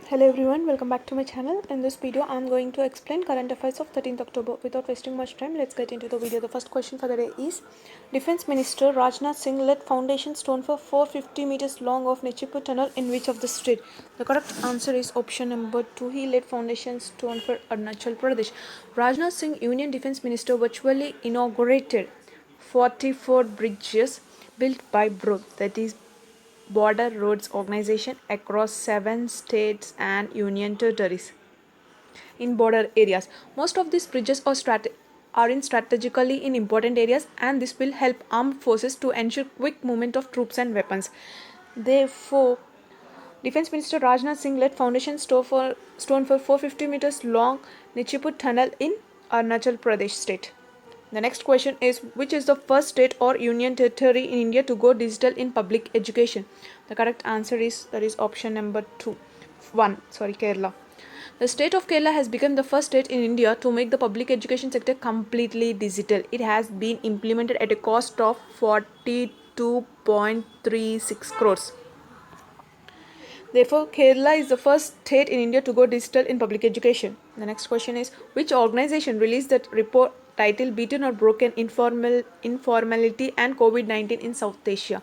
Hello everyone, welcome back to my channel. In this video, I am going to explain current affairs of 13th October. Without wasting much time, let's get into the video. The first question for the day is, Defense Minister Rajnath Singh laid foundation stone for 450 meters long of Nechipur tunnel in which of the state? The correct answer is option number 2. He laid foundation stone for Arunachal Pradesh. Rajnath Singh, Union Defense Minister, virtually inaugurated 44 bridges built by BROT, that is Border Roads Organization, across 7 states and union territories in border areas. Most of these bridges are in strategically in important areas, and this will help armed forces to ensure quick movement of troops and weapons. Therefore, Defense Minister Rajnath Singh laid foundation stone for 450 meters long Nichipur tunnel in Arunachal Pradesh state. The next question is, which is the first state or union territory in India to go digital in public education? The correct answer is option number 1, Kerala. The state of Kerala has become the first state in India to make the public education sector completely digital. It has been implemented at a cost of 42.36 crores. Therefore, Kerala is the first state in India to go digital in public education. The next question is, which organization released the report titled Beaten or Broken Informality and COVID-19 in South Asia?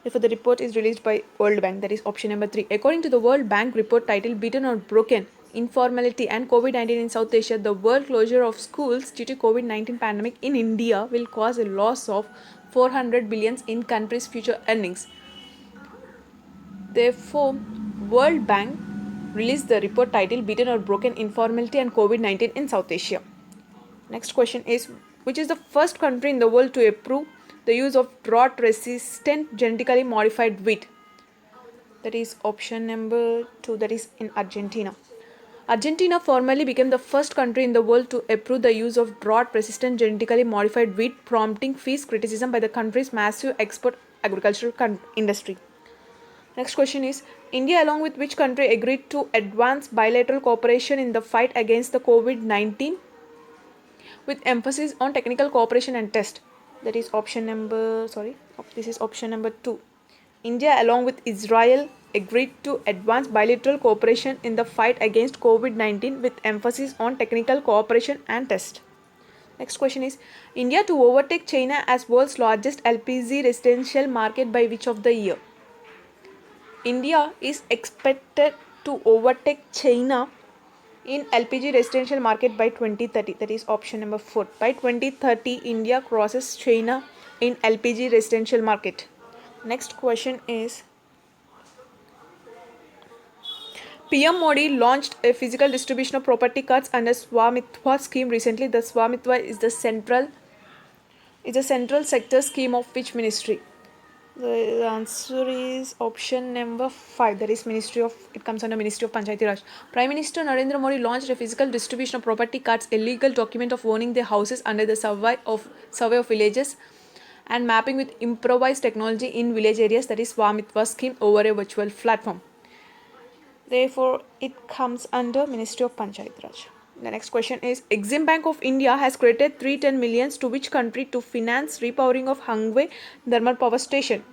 Therefore, the report is released by World Bank, that is option number 3. According to the World Bank report titled Beaten or Broken Informality and COVID-19 in South Asia, the world closure of schools due to COVID-19 pandemic in India will cause a loss of 400 billion in country's future earnings. Therefore, World Bank released the report titled Beaten or Broken Informality and COVID-19 in South Asia. Next question is, which is the first country in the world to approve the use of drought-resistant genetically modified wheat? That is option number 2, that is in Argentina. Argentina formally became the first country in the world to approve the use of drought-resistant genetically modified wheat, prompting fierce criticism by the country's massive export agricultural industry. Next question is, India along with which country agreed to advance bilateral cooperation in the fight against the COVID-19 with emphasis on technical cooperation and test? That is option number 2. India along with Israel agreed to advance bilateral cooperation in the fight against COVID-19 with emphasis on technical cooperation and test. Next question is, India to overtake China as world's largest LPG residential market by which of the year? India is expected to overtake China in LPG residential market by 2030. That is option number 4. By 2030, India crosses China in LPG residential market. Next question is, PM Modi launched a physical distribution of property cards under Swamitwa scheme recently. The Swamitwa is the central sector scheme of which ministry? The answer is option number 5, that is it comes under Ministry of Panchayati Raj. Prime Minister Narendra Modi launched a physical distribution of property cards, a legal document of owning their houses under the survey of villages and mapping with improvised technology in village areas, that is Swamitwa scheme, over a virtual platform. Therefore, it comes under Ministry of Panchayati Raj. The next question is, Exim Bank of India has credited 310 millions to which country to finance repowering of Hangwe thermal power station?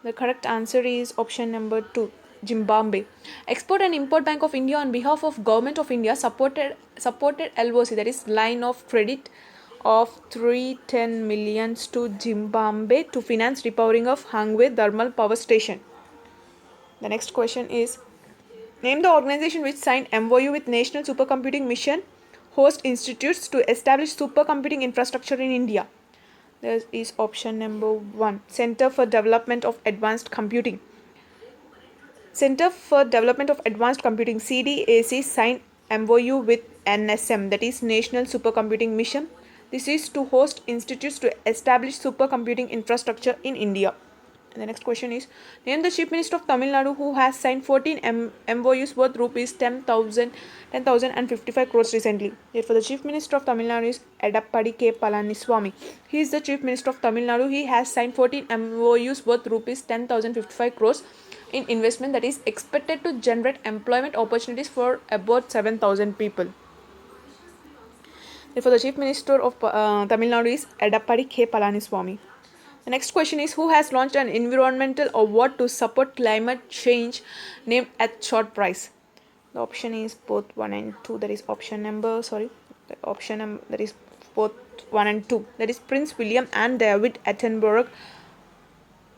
The correct answer is option number 2, Zimbabwe. Export and Import Bank of India on behalf of Government of India supported LOC, that is line of credit, of 310 millions to Zimbabwe to finance repowering of Hangwe thermal power station. The next question is, name the organization which signed MOU with National Supercomputing Mission host institutes to establish supercomputing infrastructure in India. There is option number 1, Center for Development of Advanced Computing. Center for Development of Advanced Computing, CDAC, signed MOU with NSM, that is National Supercomputing Mission. This is to host institutes to establish supercomputing infrastructure in India. And the next question is, name the Chief Minister of Tamil Nadu who has signed 14 MOUs worth rupees 10,055 crores recently. Therefore, the Chief Minister of Tamil Nadu is Edappadi K. Palaniswamy. He is the Chief Minister of Tamil Nadu. He has signed 14 MOUs worth rupees 10,055 crores in investment that is expected to generate employment opportunities for about 7,000 people. Therefore, the Chief Minister of Tamil Nadu is Edappadi K. Palaniswamy. The next question is, who has launched an environmental award to support climate change named Earth Shot Prize? The option is both 1 and 2. That is option number, the option that is both 1 and 2. That is Prince William and David Attenborough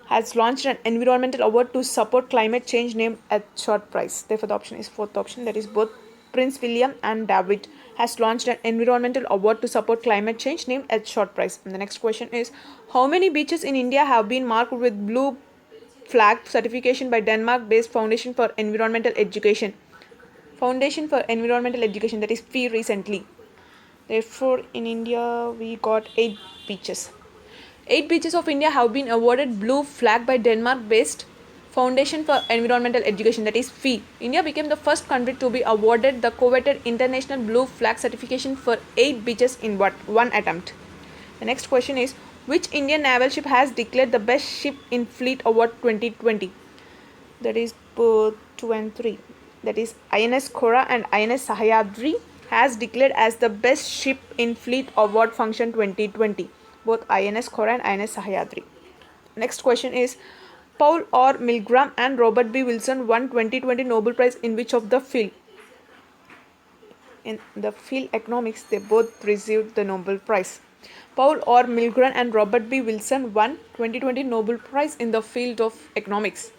has launched an environmental award to support climate change named at short price. Therefore, the option is fourth option. That is both Prince William and David has launched an environmental award to support climate change named at short price. And the next question is, how many beaches in India have been marked with blue flag certification by Denmark-based Foundation for Environmental Education? Foundation for Environmental Education, that is FEE, recently. Therefore, in India, we got 8 beaches. 8 beaches of India have been awarded blue flag by Denmark-based Foundation for Environmental Education, that is FEE. India became the first country to be awarded the coveted international blue flag certification for 8 beaches in one attempt. The next question is, which Indian naval ship has declared the best ship in fleet award 2020? That is both 2 and 3. That is INS Kora and INS Sahyadri has declared as the best ship in fleet award function 2020. Both INS Kora and INS Sahyadri. Next question is, Paul R. Milgram and Robert B. Wilson won 2020 Nobel Prize in which of the field? In the field economics, they both received the Nobel Prize. Paul R. Milgram and Robert B. Wilson won 2020 Nobel Prize in the field of economics.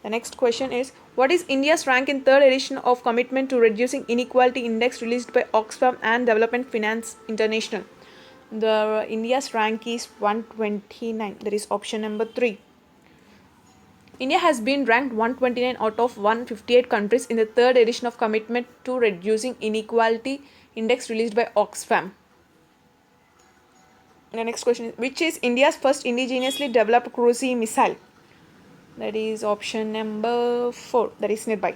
The next question is, what is India's rank in third edition of Commitment to Reducing Inequality Index released by Oxfam and Development Finance International? The India's rank is 129. That is option number 3. India has been ranked 129 out of 158 countries in the third edition of Commitment to Reducing Inequality Index released by Oxfam. The next question is, which is India's first indigenously developed cruise missile? That is option number 4. That is Nirbhay.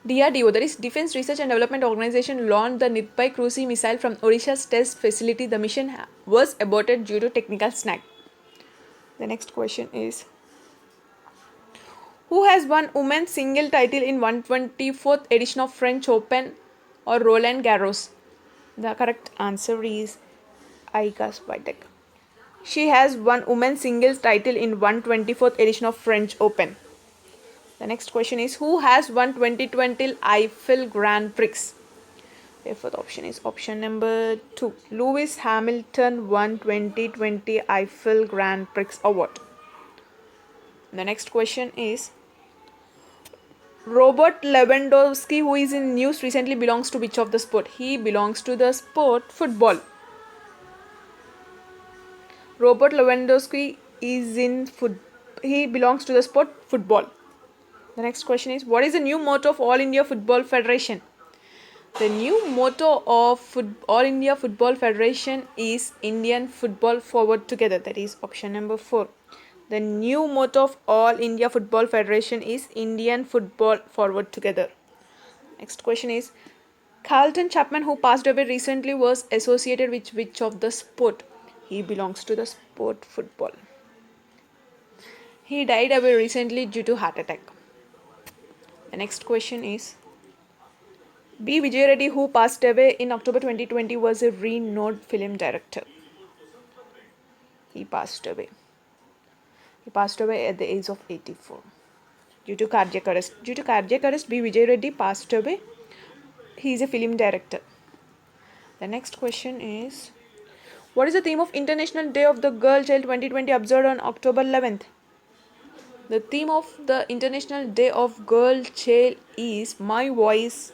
DRDO, that is Defense Research and Development Organization, launched the Nirbhay cruise missile from Odisha's test facility. The mission was aborted due to technical snag. The next question is, who has won women's single title in 124th edition of French Open or Roland Garros? The correct answer is Iga Swiatek. She has won women's singles title in 124th edition of French Open. The next question is, who has won 2020 Eiffel Grand Prix? Therefore, the option is option number 2. Lewis Hamilton won 2020 Eiffel Grand Prix award. The next question is, Robert Lewandowski, who is in news recently, belongs to which of the sport? He belongs to the sport football. Robert Lewandowski is he belongs to the sport football. The next question is, what is the new motto of All India Football Federation? The new motto of All India Football Federation is Indian Football Forward Together. That is option number 4. The new motto of All India Football Federation is Indian Football Forward Together. Next question is, Carlton Chapman, who passed away recently, was associated with which of the sport? He belongs to the sport football. He died away recently due to heart attack. The next question is, B. Vijay Reddy, who passed away in October 2020, was a renowned film director. He passed away. He passed away at the age of 84 due to cardiac arrest. Due to cardiac arrest, B. Vijay Reddy passed away. He is a film director. The next question is, what is the theme of International Day of the Girl Child 2020 observed on October 11th? The theme of the International Day of Girl Child is My Voice,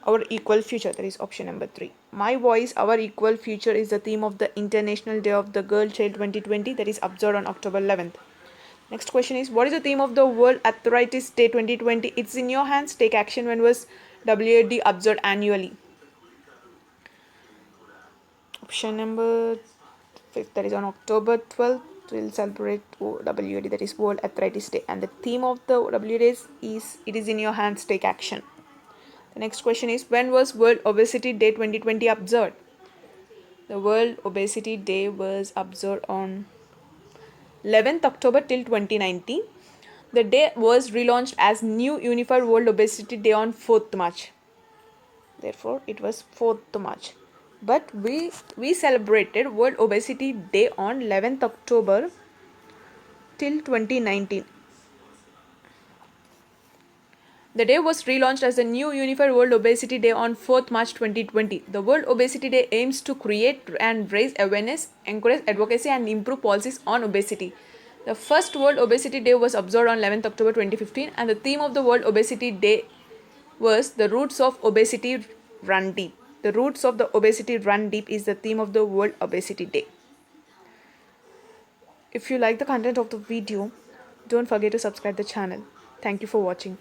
Our Equal Future. That is option number 3. My Voice, Our Equal Future is the theme of the International Day of the Girl Child 2020 that is observed on October 11th. Next question is, what is the theme of the World Arthritis Day 2020? It's in your hands. Take action. When was WAD observed annually? Option number 5, that is on October 12th, we'll celebrate WAD, that is World Arthritis Day. And the theme of the WAD is It is in your hands, take action. The next question is, when was World Obesity Day 2020 observed? The World Obesity Day was observed on 11th October till 2019. The day was relaunched as New Unified World Obesity Day on 4th March. Therefore, it was 4th March. But we celebrated World Obesity Day on 11th October till 2019. The day was relaunched as the new Unified World Obesity Day on 4th March 2020. The World Obesity Day aims to create and raise awareness, encourage advocacy, and improve policies on obesity. The first World Obesity Day was observed on 11th October 2015, and the theme of the World Obesity Day was The Roots of Obesity Run Deep. The Roots of the Obesity Run Deep is the theme of the World Obesity Day. If you like the content of the video, don't forget to subscribe the channel. Thank you for watching.